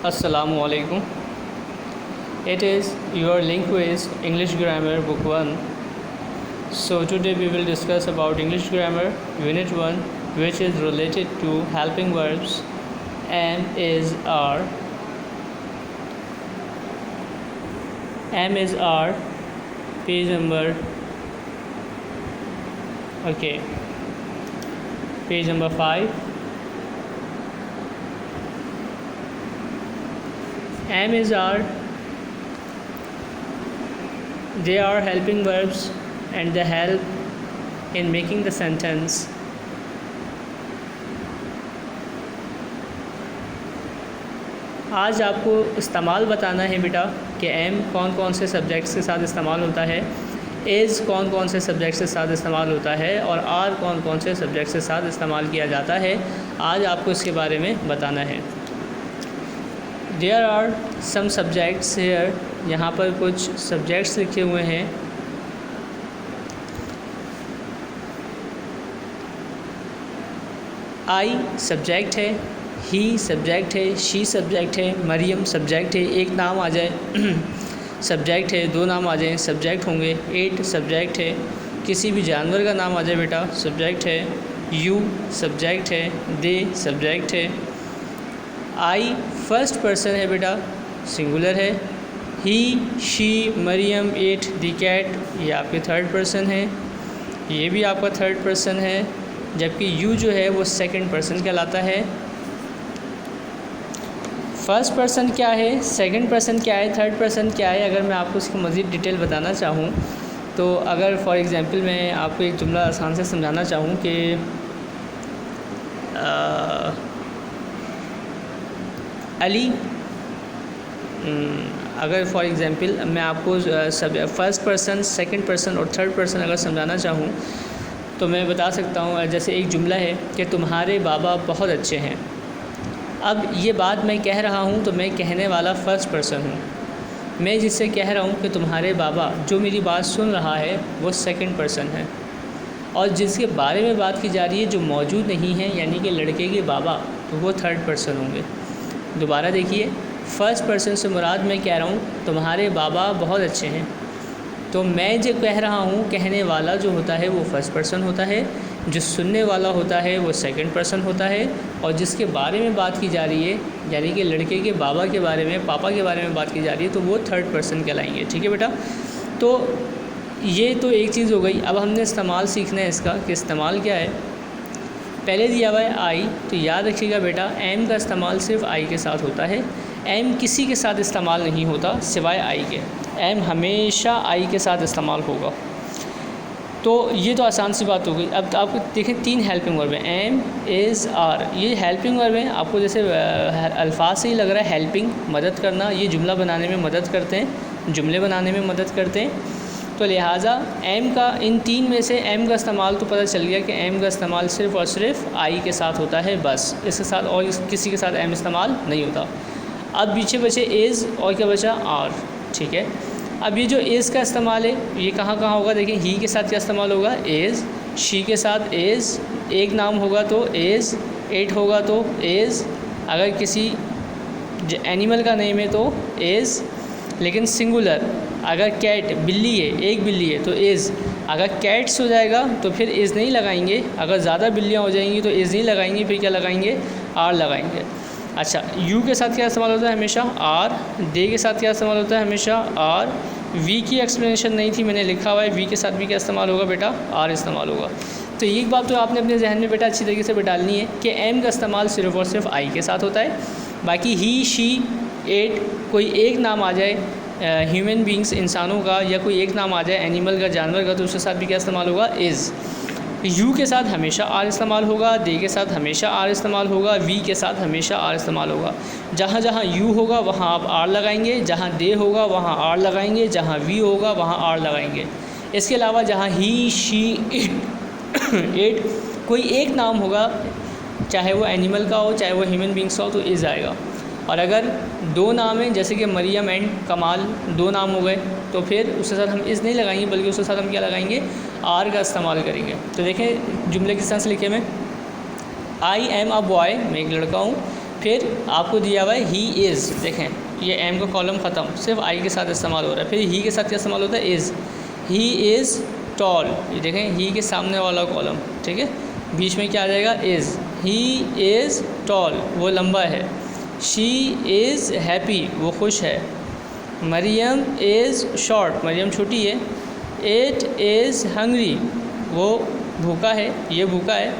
Assalamu alaikum. It is your linguist English grammar book 1. So today we will discuss about English grammar unit 1, which is related to helping verbs. Am is are. Am is are. Page number. Okay. Page number 5. Am is are. They are helping verbs and they help in making the sentence. आज आपको इस्तेमाल बताना है बेटा कि M कौन कौन से सब्जेक्ट्स के साथ इस्तेमाल होता है, इज़ कौन कौन से सब्जेक्ट्स के साथ इस्तेमाल होता है और आर कौन कौन से सब्जेक्ट्स के साथ इस्तेमाल किया जाता है। आज आपको इसके बारे में बताना है। There are some subjects here. यहाँ पर कुछ सब्जेक्ट्स लिखे हुए हैं। आई सब्जेक्ट है, ही सब्जेक्ट है, शी सब्जेक्ट है, मरियम सब्जेक्ट है, एक नाम आ जाए सब्जेक्ट है, दो नाम आ जाए सब्जेक्ट होंगे। एट सब्जेक्ट है, किसी भी जानवर का नाम आ जाए बेटा सब्जेक्ट है। यू सब्जेक्ट है, दे सब्जेक्ट है। आई फर्स्ट पर्सन है बेटा, सिंगुलर है। He she Mariam eat the cat ये आपके थर्ड पर्सन है, ये भी आपका थर्ड पर्सन है। जबकि यू जो है वो सेकंड पर्सन कहलाता है। फर्स्ट पर्सन क्या है, सेकंड पर्सन क्या है, थर्ड पर्सन क्या है, अगर मैं आपको इसकी मज़ीद डिटेल बताना चाहूँ तो अगर फॉर एग्ज़ाम्पल मैं आपको एक जुमला आसान से समझाना चाहूँ कि अली, अगर फॉर एग्ज़ाम्पल मैं आपको सब फर्स्ट पर्सन, सेकंड पर्सन और थर्ड पर्सन अगर समझाना चाहूँ तो मैं बता सकता हूँ। जैसे एक जुमला है कि तुम्हारे बाबा बहुत अच्छे हैं। अब ये बात मैं कह रहा हूँ तो मैं कहने वाला फ़र्स्ट पर्सन हूँ। मैं जिससे कह रहा हूँ कि तुम्हारे बाबा, जो मेरी बात सुन रहा है वो सेकंड पर्सन है। और जिसके बारे में बात की जा रही है जो मौजूद नहीं है, यानी कि लड़के के बाबा, तो वो थर्ड पर्सन होंगे। दोबारा देखिए, फ़र्स्ट पर्सन से मुराद मैं कह रहा हूँ तुम्हारे बाबा बहुत अच्छे हैं, तो मैं जो कह रहा हूँ कहने वाला जो होता है वो फर्स्ट पर्सन होता है, जो सुनने वाला होता है वो सेकंड पर्सन होता है, और जिसके बारे में बात की जा रही है यानी कि लड़के के बाबा के बारे में, पापा के बारे में बात की जा रही है, तो वो थर्ड पर्सन कहलाएंगे। ठीक है बेटा, तो ये तो एक चीज़ हो गई। अब हमने इस्तेमाल सीखना है इसका कि इस्तेमाल क्या है। पहले दिया हुआ है आई, तो याद रखिएगा बेटा एम का इस्तेमाल सिर्फ आई के साथ होता है। एम किसी के साथ इस्तेमाल नहीं होता सिवाय आई के। एम हमेशा आई के साथ इस्तेमाल होगा। तो ये तो आसान सी बात हो गई। अब आपको देखें तीन हेल्पिंग वर्ब हैं, एम इज़ आर। ये हेल्पिंग वर्ब हैं, आपको जैसे अल्फाज से ही लग रहा है हेल्पिंग, मदद करना। ये जुमला बनाने में मदद करते हैं, जुमले बनाने में मदद करते हैं। तो लिहाजा एम का, इन तीन में से एम का इस्तेमाल तो पता चल गया कि एम का इस्तेमाल सिर्फ़ और सिर्फ आई के साथ होता है, बस। इसके साथ और किसी के साथ एम इस्तेमाल नहीं होता। अब पीछे बचे इज़ और क्या बचा, आर। ठीक है, अब ये जो इज़ का इस्तेमाल है ये कहाँ कहाँ होगा, देखिए ही के साथ क्या इस्तेमाल होगा, इज़। शी के साथ इज़, एक नाम होगा तो इज़, एट होगा तो इज़, अगर किसी एनिमल का नेम है तो इज़, लेकिन सिंगुलर। अगर कैट, बिल्ली है, एक बिल्ली है तो इज़। अगर कैट्स हो जाएगा तो फिर इज़ नहीं लगाएंगे। अगर ज़्यादा बिल्लियाँ हो जाएंगी तो इज़ नहीं लगाएंगे, फिर क्या लगाएंगे, आर लगाएंगे। अच्छा, यू के साथ क्या इस्तेमाल होता है हमेशा, आर। दे के साथ क्या इस्तेमाल होता है हमेशा, आर। वी की एक्सप्लेनेशन नहीं थी, मैंने लिखा हुआ है। वी के साथ भी क्या इस्तेमाल होगा बेटा, आर इस्तेमाल होगा। तो एक बात तो आपने अपने जहन में बेटा अच्छी तरीके से डालनी है कि एम का इस्तेमाल सिर्फ़ और सिर्फ आई के साथ होता है। बाकी ही, शी, एट, कोई एक नाम आ जाए ह्यूमन बींग्स, इंसानों का, या कोई एक नाम आ जाए एनिमल का, जानवर का, तो उसके साथ भी क्या इस्तेमाल होगा, इज़। यू के साथ हमेशा आर इस्तेमाल होगा, दे के साथ हमेशा आर इस्तेमाल होगा, वी के साथ हमेशा आर इस्तेमाल होगा। जहाँ जहाँ यू होगा वहाँ आप आर लगाएंगे, जहाँ दे होगा वहाँ आर लगाएंगे, जहाँ वी होगा वहाँ आर लगाएंगे। इसके अलावा जहाँ ही, शी, इट कोई एक नाम होगा, चाहे वो एनिमल का हो चाहे वो ह्यूमन बींग्स का हो, तो इज़ आएगा। और अगर दो नाम हैं जैसे कि मरियम एंड कमाल, दो नाम हो गए, तो फिर उसके साथ हम इज़ नहीं लगाएंगे बल्कि उसके साथ हम क्या लगाएंगे, आर का इस्तेमाल करेंगे। तो देखें जुमले किस तरह से लिखे मैं, आई एम अ बॉय, मैं एक लड़का हूँ। फिर आपको दिया हुआ है ही इज़, देखें ये एम का कॉलम ख़त्म, सिर्फ आई के साथ इस्तेमाल हो रहा है। फिर ही के साथ क्या इस्तेमाल होता है, इज़। ही इज़ टॉल, ये देखें ही के सामने वाला कॉलम, ठीक है, बीच में क्या आ जाएगा, इज़। ही इज़ टॉल, वो लंबा है। शी इज़ हैप्पी, वो खुश है। मरियम इज़ शॉर्ट, मरियम छोटी है। इट इज़ हंग्री, वो भूखा है, ये भूखा है।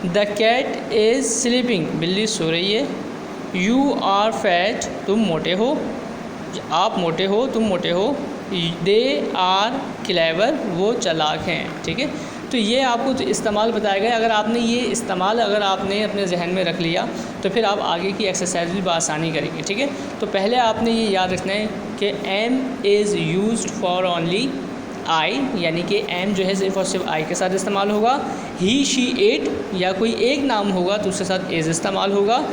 द कैट इज़ स्लीपिंग, बिल्ली सो रही है। यू आर फैट, तुम मोटे हो, आप मोटे हो, तुम मोटे हो। दे आर क्लेवर, वो चालाक हैं, ठीक है। तो ये आपको तो इस्तेमाल बताया गया। अगर आपने ये इस्तेमाल अगर आपने अपने जहन में रख लिया तो फिर आप आगे की एक्सरसाइज भी बआसानी करेंगे, ठीक है। तो पहले आपने ये याद रखना है कि am is used for only I, यानी कि एम जो है सिर्फ और सिर्फ आई के साथ इस्तेमाल होगा। ही शी इट या कोई एक नाम होगा तो उसके साथ इज़ इस्तेमाल होगा।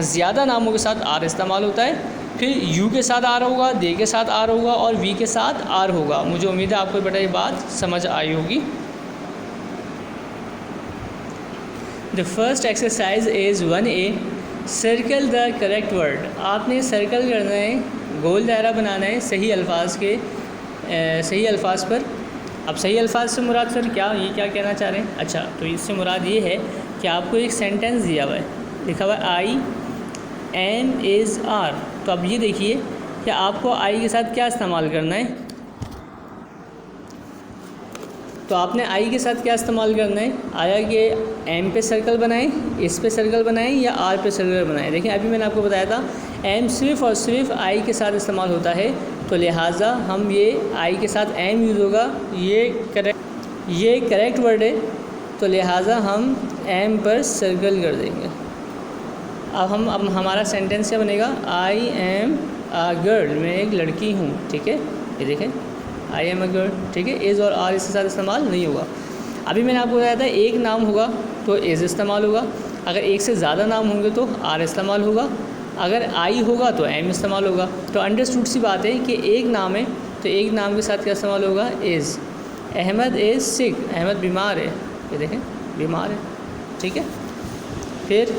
ज़्यादा नामों के साथ आर इस्तेमाल होता है। फिर यू के साथ आर होगा, दे के साथ आर होगा और वी के साथ आर होगा। मुझे उम्मीद है आपको बेटा ये बात समझ आई होगी। The first exercise is 1A, circle the correct word. आपने सर्कल करना है, गोल दायरा बनाना है सही अल्फाज के सही अल्फाज पर। अब सही अल्फाज से मुराद सर क्या, ये क्या कहना चाह रहे हैं? अच्छा, तो इससे मुराद ये है कि आपको एक सेंटेंस दिया हुआ है, लिखा हुआ है आई एम इज़ आर। तो अब ये देखिए कि आपको आई के साथ क्या इस्तेमाल करना है। तो आपने आई के साथ क्या इस्तेमाल करना है, आया कि एम पे सर्कल बनाएं, इस पे सर्कल बनाएं या आर पे सर्कल बनाएं। देखिए अभी मैंने आपको बताया था एम सिर्फ़ और सिर्फ आई के साथ इस्तेमाल होता है, तो लिहाजा हम ये आई के साथ एम यूज़ होगा, ये करेक्ट वर्ड है, तो लिहाजा हम एम पर सर्कल कर देंगे। अब हमारा सेंटेंस क्या बनेगा, आई एम अ गर्ल, मैं एक लड़की हूँ, ठीक है। ये देखें आई एम अ गर्ल, ठीक है। इज़ और आर इसके साथ इस्तेमाल नहीं होगा। अभी मैंने आपको बताया था एक नाम होगा तो इज़ इस्तेमाल होगा, अगर एक से ज़्यादा नाम होंगे तो आर इस्तेमाल होगा, अगर आई होगा तो एम इस्तेमाल होगा। तो अंडरस्टूड सी बात है कि एक नाम है तो एक नाम के साथ क्या इस्तेमाल होगा, इज़। अहमद इज़ सिक, अहमद बीमार है, ये देखें बीमार है, ठीक है। फिर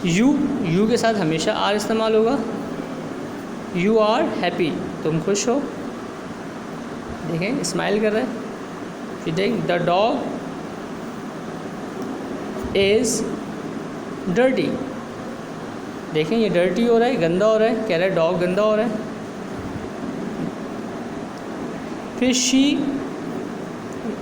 यू के साथ हमेशा आर इस्तेमाल होगा। यू आर हैप्पी, तुम खुश हो, देखें स्माइल कर रहा है। फिर देख द डॉग इज़ डर्टी, देखें ये डर्टी हो रहा है, गंदा हो रहा है, कह रहा है डॉग गंदा हो रहा है। फिर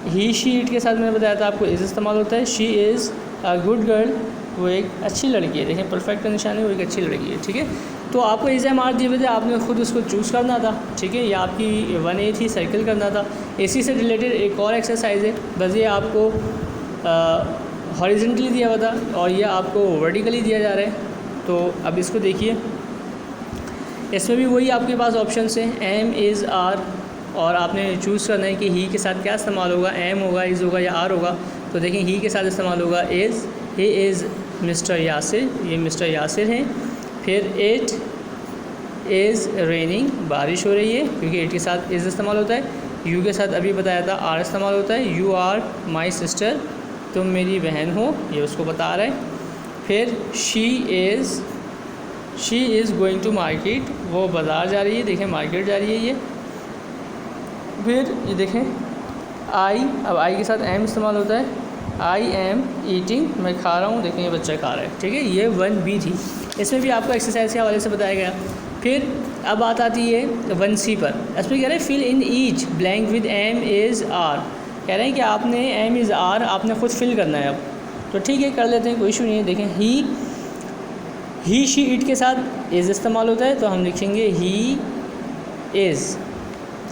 ही शी इट के साथ मैंने बताया था आपको इज़ इस्तेमाल होता है। She is a good girl, वो एक अच्छी लड़की है, देखें परफेक्ट का निशान है, वो एक अच्छी लड़की है, ठीक है। तो आपको इज़ एम आर दिए हुए थे, आपने खुद उसको चूज़ करना था, ठीक है। ये आपकी 1A थी, सर्कल करना था। इसी से रिलेटेड एक और एक्सरसाइज है, बस ये आपको हॉरिजेंटली दिया हुआ था और ये आपको वर्टिकली दिया जा रहा है। तो अब इसको देखिए, इसमें भी वही आपके पास ऑप्शन हैं, एम इज़ आर, और आपने चूज़ करना है कि ही के साथ क्या इस्तेमाल होगा, एम होगा, इज़ होगा या आर होगा। तो देखें ही के साथ इस्तेमाल होगा is, he is mister Yasir, ये मिस्टर यासिर हैं। फिर इट इज़ रेनिंग, बारिश हो रही है, क्योंकि इट के साथ इज़ इस्तेमाल होता है। यू के साथ अभी बताया था आर इस्तेमाल होता है। यू आर माई सिस्टर, तुम मेरी बहन हो, ये उसको बता रहा है। फिर she is going to market, वो बाज़ार जा रही है, देखें मार्केट जा रही है ये। फिर ये देखें आई, अब आई के साथ एम इस्तेमाल होता है। आई एम ईटिंग, मैं खा रहा हूँ, देखें ये बच्चा खा रहा है, ठीक है। ये 1B थी, इसमें भी आपको एक्सरसाइज के हवाले से बताया गया। फिर अब बात आती है 1C पर। इसमें कह रहे हैं fill in each blank with am is are, कह रहे हैं कि आपने एम इज़ आर आपने ख़ुद फिल करना है। अब तो ठीक है कर लेते हैं, कोई इशू नहीं है। देखें ही शी इट के साथ इज़ इस्तेमाल होता है, तो हम लिखेंगे ही इज़,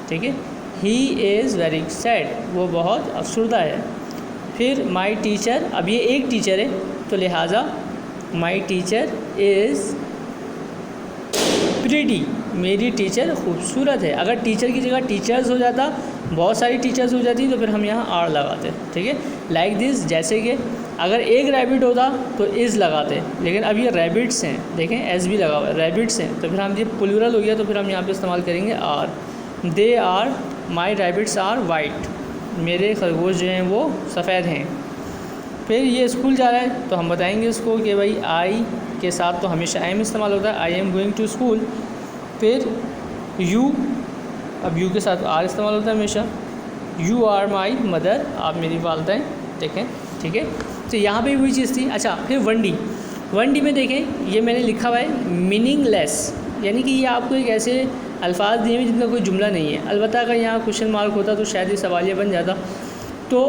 ठीक है। ही इज़ वेरी सैड, वो बहुत अफसरदा है। फिर माई टीचर, अब ये एक टीचर है तो लिहाजा माई टीचर इज़ प्रीटी, मेरी टीचर खूबसूरत है। अगर टीचर की जगह टीचर्स हो जाता, बहुत सारी टीचर्स हो जाती, तो फिर हम यहाँ आर लगाते, ठीक है। लाइक दिस, जैसे कि अगर एक रैबिट होता तो इज़ लगाते, लेकिन अब ये रैबिट्स हैं, देखें एस भी लगा हुआ है, रैबिट्स हैं, तो फिर हम ये प्लूरल हो गया तो फिर हम यहाँ पे इस्तेमाल करेंगे are. They are my rabbits are white, मेरे खरगोश जो हैं वो सफ़ेद हैं। फिर ये स्कूल जा रहा है तो हम बताएंगे इसको कि भाई आई के साथ तो हमेशा एम इस्तेमाल होता है, I am going to school. फिर यू, अब यू के साथ आर इस्तेमाल होता है हमेशा, यू आर माई मदर, आप मेरी वालदैन, देखें ठीक है। तो यहाँ पे वही चीज़ थी। अच्छा, फिर वन डी में देखें, ये मैंने लिखा हुआ है मीनिंगलेस, यानी कि ये आपको एक ऐसे अल्फाज दिए हुए जिनका कोई जुमला नहीं है। अलबत्ता अगर यहाँ क्वेश्चन मार्क होता तो शायद ये सवालिया बन जाता। तो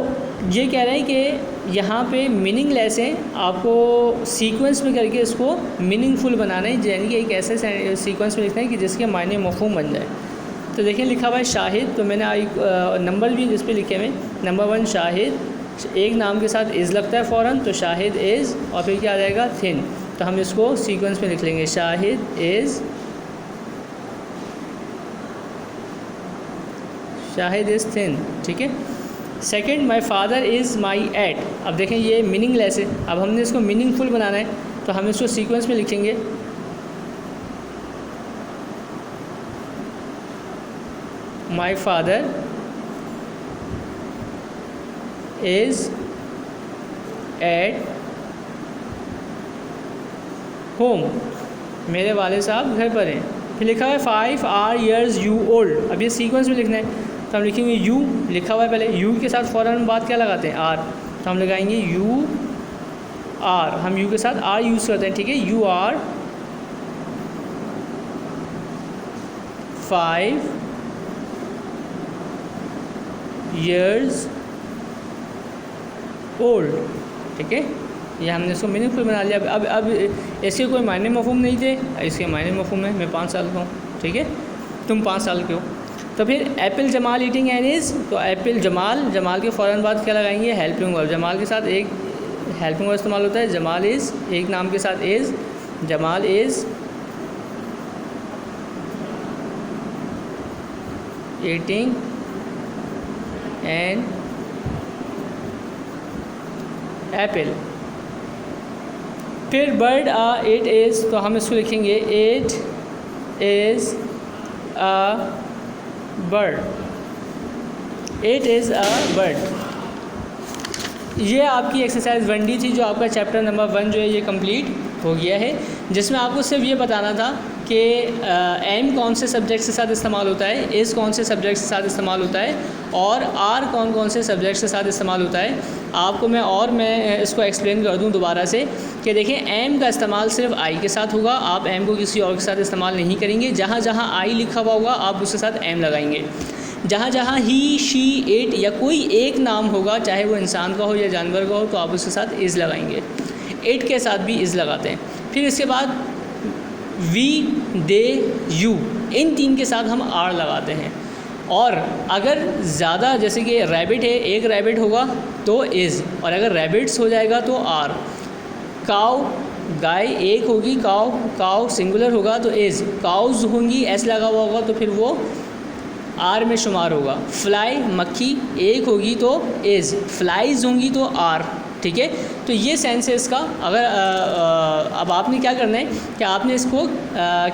ये कह रहे हैं कि यहाँ पे मीनिंगलेस है, आपको सीक्वेंस में करके इसको मीनिंगफुल बनाना है, यानी कि एक ऐसे सीक्वेंस में लिखना है कि जिसके मायने मफ़हूम बन जाए। तो देखिए लिखा हुआ है शाहिद, तो मैंने एक नंबर भी जिस पे लिखे हुए, नंबर 1 शाहिद, एक नाम के साथ इज़ लगता है फ़ौरन, तो शाहिद इज़, और फिर क्या आ जाएगा थिन। तो हम इसको सीक्वेंस में लिख लेंगे, शाहिद इज़ थिन, ठीक है। Second, my father is mighty, अब देखें ये मीनिंगलेस है, अब हमने इसको मीनिंगफुल बनाना है, तो हम इसको सीक्वेंस में लिखेंगे, my father is at home, मेरे वाले साहब घर पर हैं। फिर लिखा है 5 आर ईयर्स यू ओल्ड, अब ये सीक्वेंस में लिखना है, तो हम लिखेंगे यू, लिखा हुआ है पहले, यू के साथ फ़ौरन हम बात क्या लगाते हैं आर, तो हम लगाएंगे यू आर, हम यू के साथ आर यूज़ करते हैं, ठीक है। यू आर 5 ईयर्स ओल्ड, ठीक है। ये हमने इसको मीनिंगफुल बना लिया। अब इसके कोई मायने मफ़हूम नहीं थे, इसके मायने मफ़हूम है, मैं 5 साल का हूँ, ठीक है, तुम 5 साल के हो। तो फिर Apple Jamal eating N is, तो एप्पल जमाल के फ़ौरन बाद क्या लगाएंगे, हेल्पिंग वर्ब, जमाल के साथ एक हेल्पिंग वर्ब इस्तेमाल होता है, जमाल इज़, एक नाम के साथ is, Jamal is eating an apple. फिर बर्ड इट इज़, तो हम इसको लिखेंगे it is a bird, it is a bird. ये आपकी एक्सरसाइज 1D थी, जो आपका चैप्टर नंबर 1 जो है ये कंप्लीट हो गया है, जिसमें आपको सिर्फ ये बताना था कि एम कौन से सब्जेक्ट के साथ इस्तेमाल होता है, इज़ कौन से सब्जेक्ट के साथ इस्तेमाल होता है, और आर कौन से सब्जेक्ट के साथ इस्तेमाल होता है। आपको मैं इसको एक्सप्लेन कर दूं दोबारा से कि देखें, एम का इस्तेमाल सिर्फ आई के साथ होगा, आप एम को किसी और के साथ इस्तेमाल नहीं करेंगे। जहाँ जहाँ आई लिखा हुआ होगा आप उसके साथ एम लगाएंगे। जहाँ जहाँ ही, शी, इट या कोई एक नाम होगा, चाहे वो इंसान का हो या जानवर का हो, तो आप उसके साथ इज़ लगाएंगे। इट के साथ भी इज़ लगाते हैं। फिर इसके बाद वी, दे, यू, इन 3 के साथ हम आर लगाते हैं। और अगर ज़्यादा, जैसे कि रैबिट है, एक रैबिट होगा तो इज़, और अगर रैबिट्स हो जाएगा तो आर। काऊ, गाय एक होगी, काऊ सिंगुलर होगा तो इज़, काउज होंगी, एस लगा हुआ होगा तो फिर वो आर में शुमार होगा। फ्लाई, मक्खी एक होगी तो इज़, फ्लाइज होंगी तो आर, ठीक है। तो ये सेंस है इसका। अगर अब आपने क्या करना है कि आपने इसको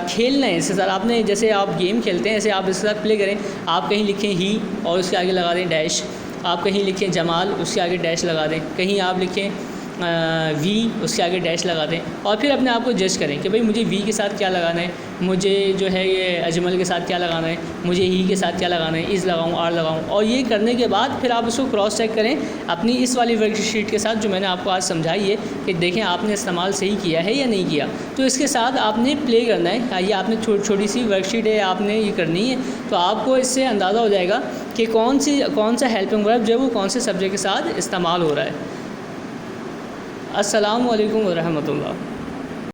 खेलना है इसके साथ। आपने जैसे आप गेम खेलते हैं ऐसे आप इसके साथ प्ले करें। आप कहीं लिखें ही और उसके आगे लगा दें डैश, आप कहीं लिखें जमाल उसके आगे डैश लगा दें, कहीं आप लिखें वी उसके आगे डैश लगा दें, और फिर अपने आप को जज करें कि भाई मुझे वी के साथ क्या लगाना है, मुझे जो है ये अजमल के साथ क्या लगाना है, मुझे ही के साथ क्या लगाना है, इज़ लगाऊं, आर लगाऊं। और ये करने के बाद फिर आप उसको क्रॉस चेक करें अपनी इस वाली वर्कशीट के साथ जो मैंने आपको आज समझाई है, कि देखें आपने इस्तेमाल सही किया है या नहीं किया। तो इसके साथ आपने प्ले करना है। ये आपने छोटी सी वर्कशीट है, आपने ये करनी है, तो आपको इससे अंदाज़ा हो जाएगा कि कौन सा हेल्पिंग वर्ब जो है वो कौन से सब्जेक्ट के साथ इस्तेमाल हो रहा है। अस्सलामु अलैकुम व रहमतुल्लाह।